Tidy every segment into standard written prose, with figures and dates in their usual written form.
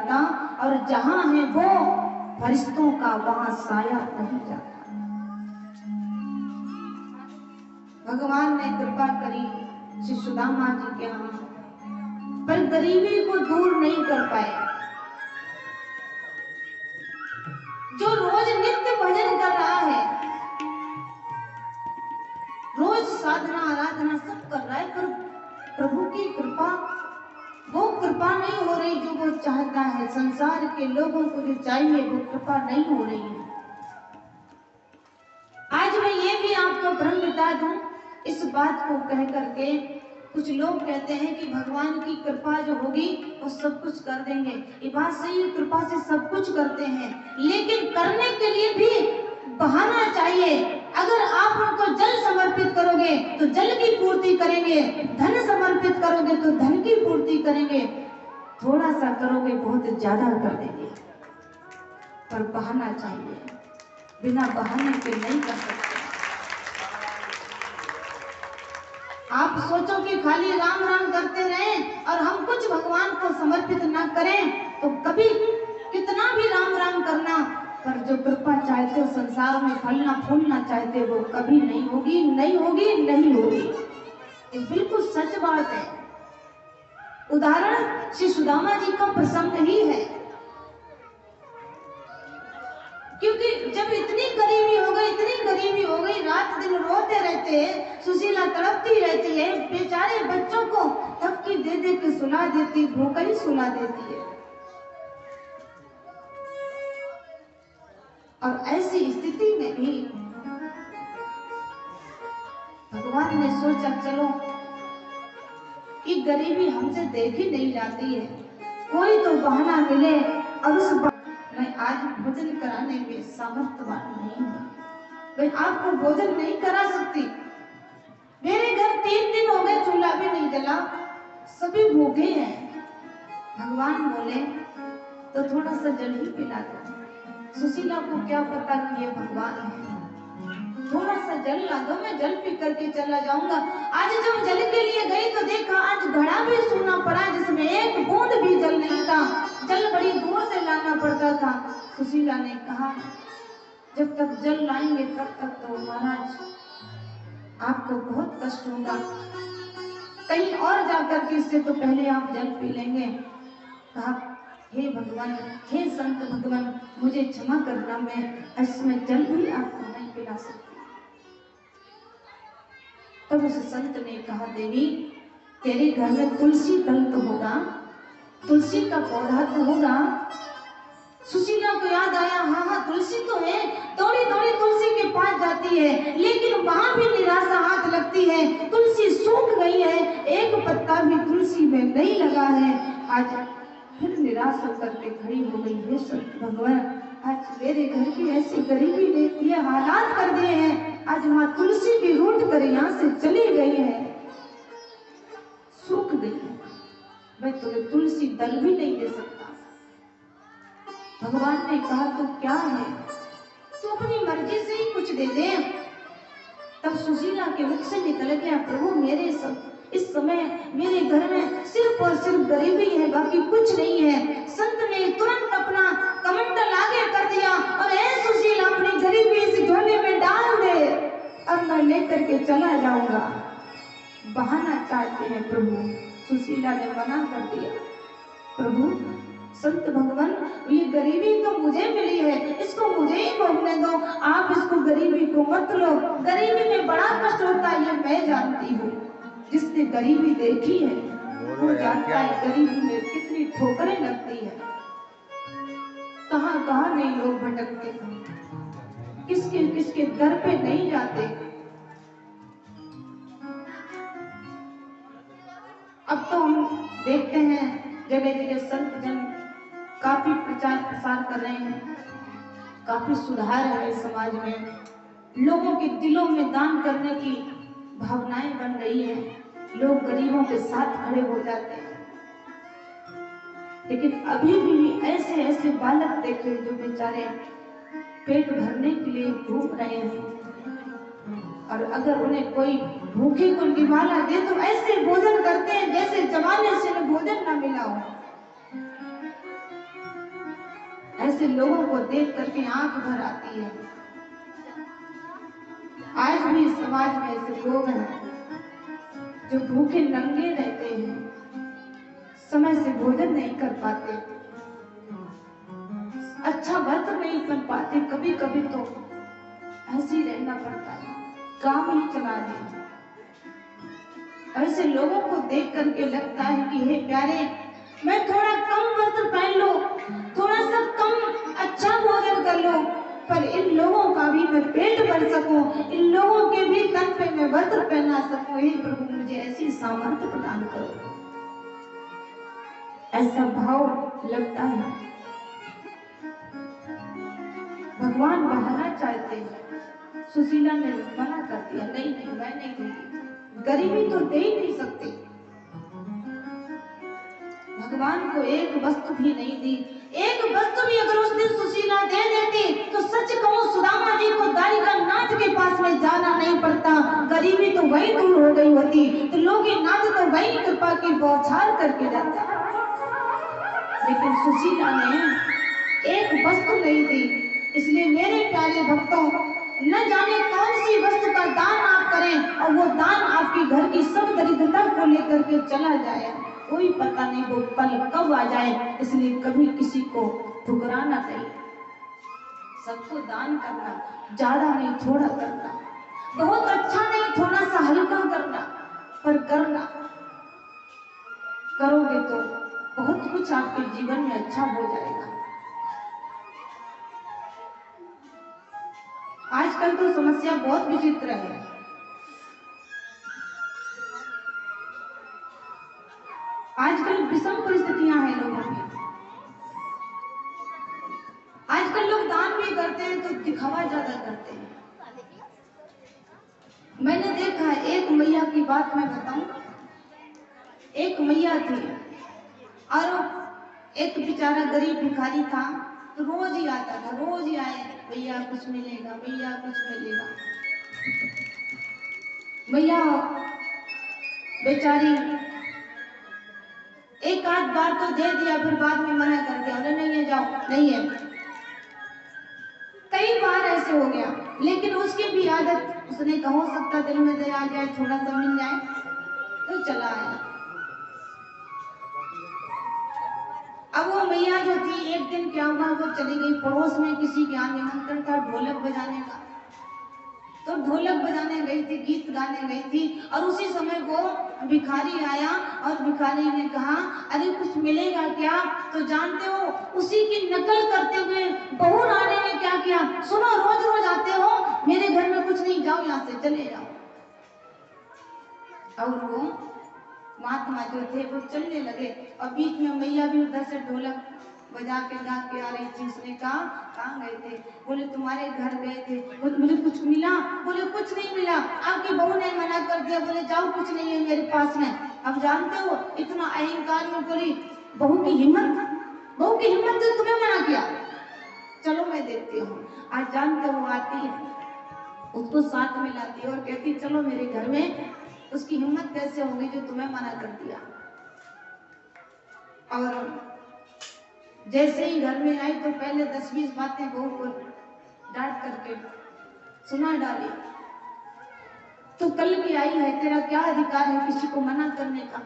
जाता, और जहां है वो फरिश्तों का वहां साया नहीं जाता। भगवान ने कृपा करी श्री सुदामा जी के यहाँ, पर गरीबी को दूर नहीं कर पाए। जो रोज नित्य भजन कर रहा है, रोज साधना आराधना सब कर रहा है, पर प्रभु की कृपा, वो कृपा नहीं हो रही जो वो चाहता है। संसार के लोगों को जो चाहिए वो कृपा नहीं हो रही है। आज मैं ये भी आपको भ्रम बता दूं, इस बात को कह करके कुछ लोग कहते हैं कि भगवान की कृपा जो होगी वो सब कुछ कर देंगे। ये बात सही है, कृपा से सब कुछ करते हैं, लेकिन करने के लिए भी बहाना चाहिए। अगर आप उनको जल समर्पित करोगे तो जल की पूर्ति करेंगे, धन समर्पित करोगे तो धन की पूर्ति करेंगे, थोड़ा सा करोगे बहुत ज्यादा कर देंगे। पर बहाना चाहिए, बिना बहाने के नहीं कर सकते। आप सोचो कि खाली राम राम करते रहें और हम कुछ भगवान को समर्पित ना करें तो कभी कितना भी राम राम करना, पर जो कृपा चाहते हो संसार में फलना फूलना चाहते वो कभी नहीं होगी, नहीं होगी, नहीं होगी। ये बिल्कुल सच बात है। उदाहरण श्री सुदामा जी का प्रसंग ही है, क्योंकि जब इतनी गरीबी हो गई, इतनी गरीबी हो गई, रात दिन रोते रहते हैं, सुशीला तड़पती रहती है, बेचारे बच्चों को थपकी दे दे के सुला देती, भूख ही सुला देती है। और ऐसी स्थिति में भी भगवान ने सोचा चलो ये गरीबी हमसे देखी नहीं जाती है, कोई तो बहाना मिले, और उस मैं आज भोजन कराने में सामर्थ्यवान नहीं हूँ, मैं आपको भोजन नहीं करा सकती। मेरे घर 3 दिन हो गए चूल्हा भी नहीं जला, सभी भूखे हैं। भगवान बोले तो थोड़ा सा जल ही पिला दो। सुशीला को क्या पता कि ये भगवान है, थोड़ा सा जल ला दो, मैं जल पी करके चला जाऊंगा। आज जब जल के लिए गई तो देखा आज घड़ा भी सूना पड़ा, जिसमें एक बूंद भी जल नहीं था, जल बड़ी दूर से लाना पड़ता था। सुशीला ने कहा जब तक जल लाएंगे तब तक तो महाराज आपको बहुत कष्ट होगा, कहीं और जाकर के इससे तो पहले आप जल पी लेंगे। कहा हे भगवान, हे संत भगवान, मुझे क्षमा करना, मैं इसमें जल भी आपको नहीं पिला सकती। तब उस संत ने कहा देवी तेरे घर में तुलसी दल तो होगा, तुलसी का पौधा तो होगा। सुशीला को याद आया, हाँ हाँ तुलसी तो है, दौड़ी दौड़ी तुलसी के पास जाती है, लेकिन वहां भी निराशा हाथ लगती है, तुलसी सूख गई है, एक पत्ता भी तुलसी में नहीं लगा है। आज फिर निराश होकर के खड़ी हो गई, हे संत भगवान, आज मेरे घर की ऐसी गरीबी ने ये हालात कर दिए हैं, आज माँ तुलसी भी रूठ कर यहाँ से चली गई है, सूख गई है, मैं तुम्हें तुलसी दल भी नहीं दे सकता। भगवान ने कहा तो क्या है, तो अपनी मर्जी से ही कुछ दे दे। तब सुशीला के मुख से निकल गया, प्रभु मेरे इस समय मेरे घर में सिर्फ और सिर्फ गरीबी है, बाकी कुछ नहीं है। संत ने तुरंत अपना कमंडल आगे कर दिया और ऐ सुशीला अपनी गरीबी इस झोले में डाल दे और मैं लेकर के चला जाऊंगा। बहाना चाहते हैं प्रभु, सुशीला ने मना कर दिया, प्रभु संत भगवान ये गरीबी तो मुझे मिली है, इसको मुझे ही भोगने दो, आप इसको गरीबी को मत लो, गरीबी में बड़ा कष्ट होता है ये मैं जानती हूँ, जिसने गरीबी देखी है वो जानता है गरीबी में कितनी ठोकरें लगती है, कहाँ कहाँ नहीं लोग भटकते, किसके किसके दर पे नहीं जाते। अब तो हम देखते हैं जगह जगह संत जन काफी प्रचार प्रसार कर रहे हैं, काफी सुधार है समाज में, लोगों के दिलों में दान करने की भावनाएं बन रही है, लोग गरीबों के साथ खड़े हो जाते हैं। लेकिन अभी भी ऐसे ऐसे बालक देखे जो बेचारे पेट भरने के लिए घूम रहे हैं, और अगर उन्हें कोई भूखे को निवाला दे तो ऐसे भोजन करते हैं जैसे जमाने से भोजन ना मिला हो। ऐसे लोगों को देख करके आंख भर आती है। आज भी समाज में ऐसे लोग हैं जो भूखे नंगे रहते हैं, समय से भोजन नहीं कर पाते, अच्छा व्रत नहीं कर पाते, कभी कभी तो ऐसे ही रहना पड़ता है, काम ही चला रहे। ऐसे लोगों को देख करके लगता है कि हे प्यारे, मैं थोड़ा कम वस्त्र पहन लो, थोड़ा सा कम अच्छा भोजन कर लो, पर इन लोगों का भी मैं पेट भर सकूं, इन लोगों के भी तन पे मैं वस्त्र पहना सकूं। हे प्रभु, मुझे ऐसी सामर्थ्य प्रदान करो। ऐसा भाव लगता है। भगवान बढ़ाना चाहते हैं, सुशीला ने मना कर दिया, नहीं नहीं मैं नहीं दूंगी, गरीबी तो दे ही नहीं सकती। भगवान को एक वस्तु भी नहीं दी। एक वस्तु भी अगर उस दिन सुशीला दे देती तो सच कहूं सुदामा जी को द्वारिका नाथ के पास में जाना नहीं पड़ता, गरीबी तो वही दूर हो गई होती, तो लोग नाथ तो वही कृपा की बौछार करके जाता। लेकिन सुशीला ने एक वस्तु नहीं दी। इसलिए मेरे प्यारे भक्तों, न जाने कौन सी वस्तु का दान आप करें और वो दान आपकी घर की सब दरिद्रता को लेकर के चला जाए, कोई पता नहीं वो पल कब आ जाए। इसलिए कभी किसी को ठुकराना नहीं, सबको दान करना, ज्यादा नहीं थोड़ा करना, बहुत अच्छा नहीं थोड़ा सा हल्का करना, पर करना। करोगे तो बहुत कुछ आपके जीवन में अच्छा हो जाएगा। आजकल तो समस्या बहुत विचित्र है। आजकल विषम परिस्थितियां हैं लोगों की। आजकल लोग दान भी करते हैं तो दिखावा ज्यादा करते हैं। मैंने देखा है, एक मैया की बात मैं बताऊं। एक मैया थी और एक बेचारा गरीब भिखारी था, तो रोज ही आता था, रोज ही आए, भैया कुछ मिलेगा, भैया कुछ मिलेगा। मैया बेचारी एक आध बार तो दे दिया, फिर बाद में मना कर दिया, नहीं है जाओ, नहीं है। कई बार ऐसे हो गया, लेकिन उसकी भी आदत, उसने कहा हो सकता दिल में दया आ जाए, थोड़ा सा मिल जाए, तो चला आया। अब वो मैया जो थी, एक दिन क्या हुआ, वो चली गई पड़ोस में, किसी के यहाँ निमंत्रण था ढोलक बजाने का, तो ढोलक बजाने गई थी, गीत गाने गई थी, और उसी समय वो भिखारी आया और भिखारी ने कहा, अरे कुछ मिलेगा क्या? तो जानते हो, उसी की नकल करते हुए बहू रानी ने क्या किया, सुनो रोज रोज आते हो, मेरे घर में कुछ नहीं, जाओ यहाँ से, चले जाओ। और वो महात्मा जो थे वो चलने लगे, और बीच में मैया भी उधर से ढोलक बजा के गा के आ रही थी। उसने कहा, कहाँ गए थे? बोले तुम्हारे घर गए थे। मुझे कुछ मिला? बोले कुछ नहीं मिला, आपकी बहू ने मना कर दिया। बोले जाओ, कुछ नहीं है मेरे पास में। अब जानते हो, इतना अहंकार में बोली, बहू की हिम्मत, बहू की हिम्मत से तुम्हें मना किया, चलो मैं देखती हूँ। आज जानते हो, आती है, उसको साथ में लाती है और कहती चलो मेरे घर में। उसकी हिम्मत कैसे होगी जो तुम्हें मना कर दिया। और जैसे ही घर में आई तो पहले 10-20 बातें बहू को डांट करके सुना डाली। तो कल की आई है, तेरा क्या अधिकार है किसी को मना करने का?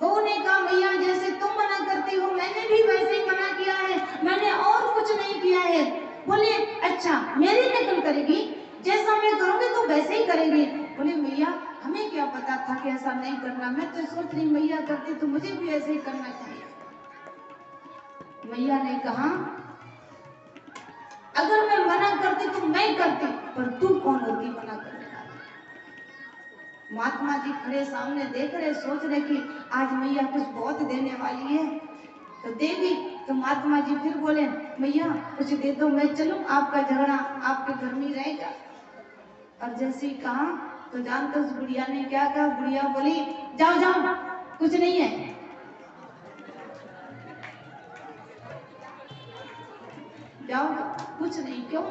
बहू ने कहा, भैया जैसे तुम मना करती हो, मैंने भी वैसे ही मना किया है, मैंने और कुछ नहीं किया है। बोले अच्छा, मेरी नकल करेगी, जैसा मैं करूंगी तो वैसे ही करेगी। बोले मैया हमें क्या पता था कि ऐसा नहीं करना, मैं तो सोच रही मैया करती तो मुझे भी ऐसे ही करना चाहिए। मैया ने कहा, अगर मैं मना करती तो मैं करती, पर तू कौन होती मना करने वाली? महात्मा जी खड़े सामने देख रहे, सोच रहे कि आज मैया कुछ बहुत देने वाली है, तो देगी। तो महात्मा जी फिर बोले, मैया कुछ दे दो, मैं चलूं, आपका झगड़ा आपके घर में रहेगा। और जैसे ही कहा तो जानते उस बुढ़िया ने क्या कहा? बुढ़िया बोली, जाओ जाओ, कुछ नहीं है। जाओ, कुछ नहीं। क्यों?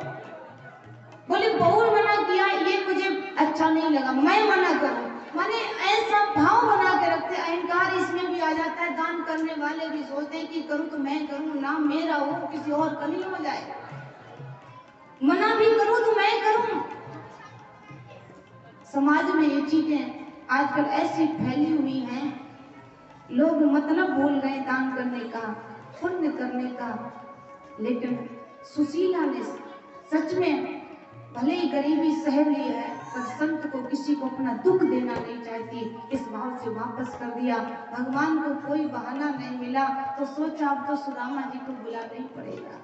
बोले बहू मना किया, ये मुझे अच्छा नहीं लगा, मैं मना करूं। माने ऐसा भाव बना के रखते, अहंकार इसमें भी आ जाता है। दान करने वाले भी सोचते हैं कि करूं तो मैं करूं, ना मेरा हो किसी और का नहीं हो जाए, मना भी करूं तो मैं करूं। समाज में ये चीजें आजकल ऐसी फैली हुई हैं, लोग मतलब भूल गए दान करने का, पुण्य करने का। लेकिन सुशीला ने सच में भले ही गरीबी सह ली है, पर संत को किसी को अपना दुख देना नहीं चाहती, इस भाव से वापस कर दिया। भगवान को कोई बहाना नहीं मिला तो सोचा अब तो सुदामा जी को बुलाना ही पड़ेगा।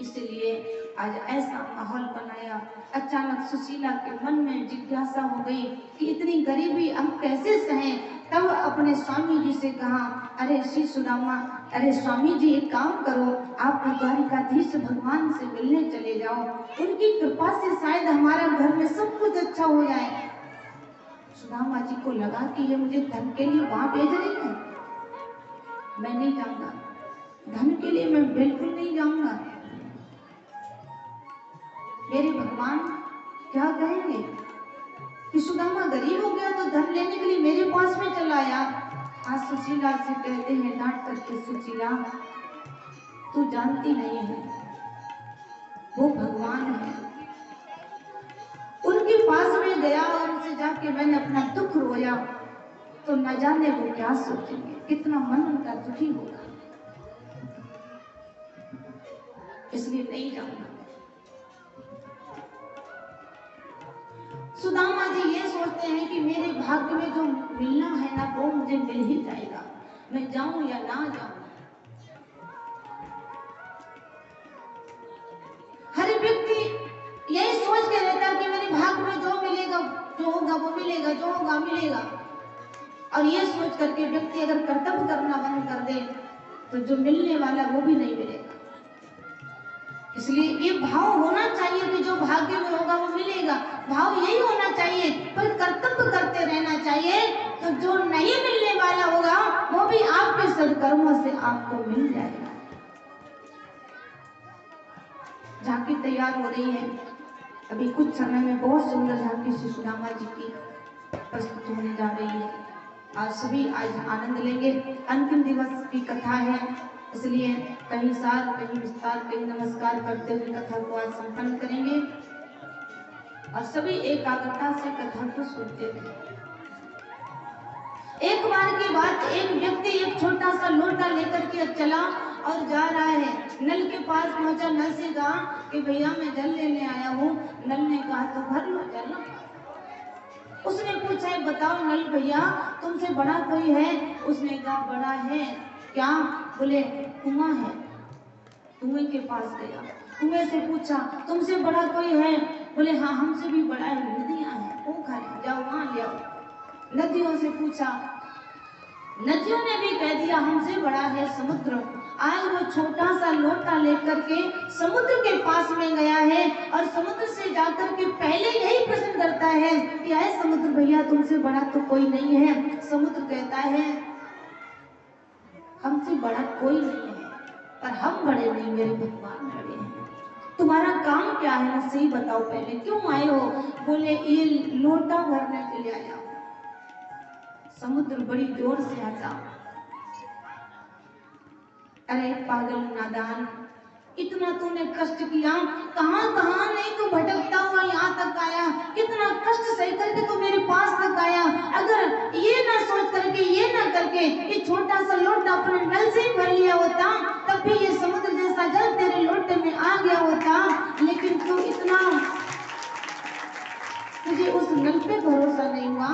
इसलिए आज ऐसा माहौल बनाया। अचानक सुशीला के मन में जिज्ञासा हो गई कि इतनी गरीबी हम कैसे सहें। तब अपने स्वामी जी से कहा, अरे श्री सुदामा, अरे स्वामी जी एक काम करो, आप द्वारिकाधीश भगवान से मिलने चले जाओ, उनकी कृपा से शायद हमारा घर में सब कुछ अच्छा हो जाए। सुदामा जी को लगा कि ये मुझे धन के लिए वहां भेज रही है, मैं नहीं जाऊंगा, धन के लिए मैं बिल्कुल नहीं जाऊंगा। मेरे भगवान क्या कहेंगे कि सुदामा गरीब हो गया तो धन लेने के लिए मेरे पास में चला आया। आज सुशीला से कहते हैं डांट करके, सुशीला तू जानती नहीं है, वो भगवान है, उनके पास में गया और उनसे जाके मैंने अपना दुख रोया तो न जाने वो क्या सोचेंगे, कितना मन उनका दुखी होगा, इसलिए नहीं जाऊंगा। सुदामा जी ये सोचते हैं कि मेरे भाग्य में जो मिलना है ना वो मुझे मिल ही जाएगा, मैं जाऊं या ना जाऊं। हर व्यक्ति यही सोच के रहता है कि मेरे भाग्य में जो मिलेगा, जो होगा वो मिलेगा, जो होगा मिलेगा। और ये सोच करके व्यक्ति अगर कर्तव्य करना बंद कर दे तो जो मिलने वाला वो भी नहीं मिलेगा। इसलिए ये भाव होना चाहिए कि जो भाग्य में होगा वो मिलेगा, भाव यही होना चाहिए, पर कर्तव्य करते रहना चाहिए। तो जो नहीं मिलने वाला होगा वो भी आपके सद्कर्मों से आपको मिल जाएगा। झांकी तैयार हो रही है, अभी कुछ समय में बहुत सुंदर झांकी श्री सुदामा जी की प्रस्तुत होने जा रही है। आज सभी आज आनंद लेंगे। अंतिम दिवस की कथा है, इसलिए कहीं सार कहीं विस्तार कहीं नमस्कार करते हुए कथा को आज संपन्न करेंगे और सभी एकाग्रता से कथा को सुनते रहे। एक बार की बात, एक व्यक्ति एक छोटा सा लोटा लेकर के चला और जा रहा है। नल के पास पहुंचा, नल से कहा कि भैया मैं जल लेने आया हूँ। नल ने कहा तो भर लो जल। उसने पूछा बताओ नल भैया तुमसे बड़ा कोई है? उसने कहा बड़ा है। क्या? बोले कुआं है। कुएं के पास गया, कुएं से पूछा तुमसे बड़ा कोई है? बोले हाँ हमसे भी बड़ा है, नदियां हैं, पोखर है, जाओ वहां ले आओ। नदियों से पूछा, नदियों ने भी कह दिया हमसे बड़ा है समुद्र। आज वो छोटा सा लोटा लेकर के समुद्र के पास में गया है और समुद्र से जाकर के पहले यही प्रश्न करता है कि आए समुद्र भैया तुमसे बड़ा तो कोई नहीं है। समुद्र कहता है हमसे बड़ा कोई नहीं है, पर हम बड़े नहीं, मेरे भगवान बड़े हैं। तुम्हारा काम क्या है मुझसे ही बताओ, पहले क्यों आए हो? बोले ये लोटा भरने के लिए आया। समुद्र बड़ी जोर से हंसा, अरे पागल नादान, इतना तूने कष्ट किया, कहां कहां नहीं तू भटकता हुआ यहाँ तक आया, कितना कष्ट सह करके तू मेरे पास तक आया। अगर ये ना सोच करके, ये ना करके ये छोटा सा लोटा अपने नल से ही भर लिया होता, तब भी ये समुद्र जैसा जल तेरे लोटे में आ गया होता। लेकिन तू इतना, तुझे उस नल पे भरोसा नहीं हुआ,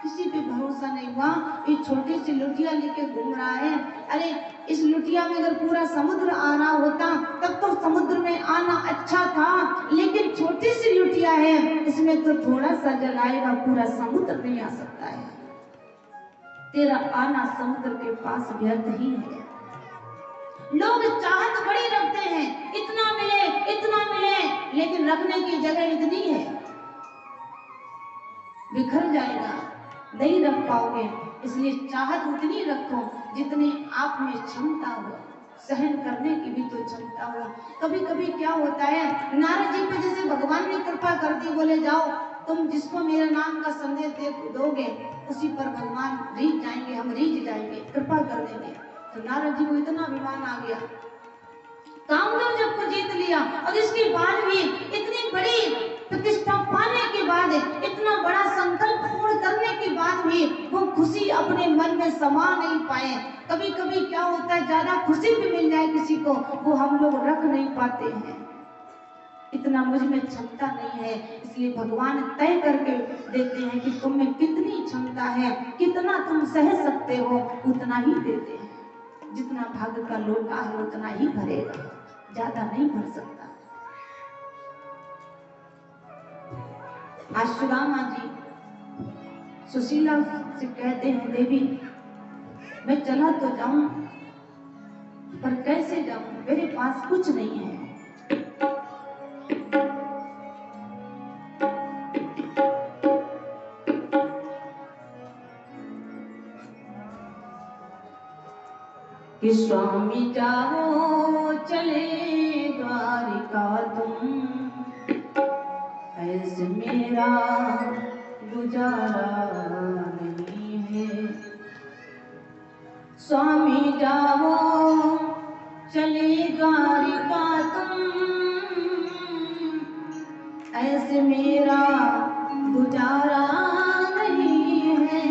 किसी पे भरोसा नहीं हुआ। ये छोटी सी लुटिया लेके घूम रहा है। अरे इस लुटिया में अगर पूरा समुद्र आ रहा होता तब तो समुद्र में आना अच्छा था, लेकिन छोटी सी लुटिया है, इसमें तो थोड़ा सा जल आएगा, पूरा समुद्र नहीं आ सकता है। तेरा आना समुद्र के पास व्यर्थ ही है। लोग चाहत बड़ी रखते हैं, इतना मिले इतना मिले, लेकिन रखने की जगह इतनी है, बिखर जाएगा, नहीं रख पाओगे। इसलिए चाहत उतनी रखो जितनी आप में क्षमता हो। सहन करने की भी तो क्षमता हो। कभी कभी क्या होता है, नारद जी पे जैसे भगवान ने कृपा कर दी, बोले जाओ तुम जिसको मेरे नाम का संदेश दोगे उसी पर भगवान रीझ जाएंगे, हम रीझ जाएंगे, कृपा कर देंगे। तो नारद जी को इतना अभिमान आ गया, कामदेव जब को जीत लिया और इसके बाद भी इतनी बड़ी प्रतिष्ठा पाने के बाद, इतना बड़ा संकल्प पूर्ण करने के बाद भी वो खुशी अपने मन में समा नहीं पाए। कभी कभी क्या होता है, ज्यादा खुशी भी मिल जाए किसी को, वो हम लोग रख नहीं पाते हैं, इतना मुझ में क्षमता नहीं है। इसलिए भगवान तय करके देते हैं कि तुम में कितनी क्षमता है, कितना तुम सह सकते हो, उतना ही देते हैं। जितना भाग्य का लोटा है उतना ही भरेगा, ज्यादा नहीं भर सकता। आज सुदामा जी सुशीला से कहते हैं, देवी मैं चला तो जाऊं पर कैसे जाऊं, मेरे पास कुछ नहीं है। कि स्वामी जाओ चले द्वारिका तुम, ऐसे मेरा गुजारा नहीं है। स्वामी जाओ चले द्वारिका तुम, ऐसे मेरा गुजारा नहीं है।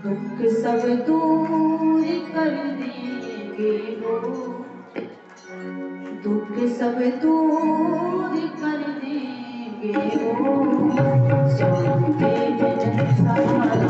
दुख सब दूर कर देंगे वो, दुख सब दूर कर देंगे वो, स्वामी के बिन सहारा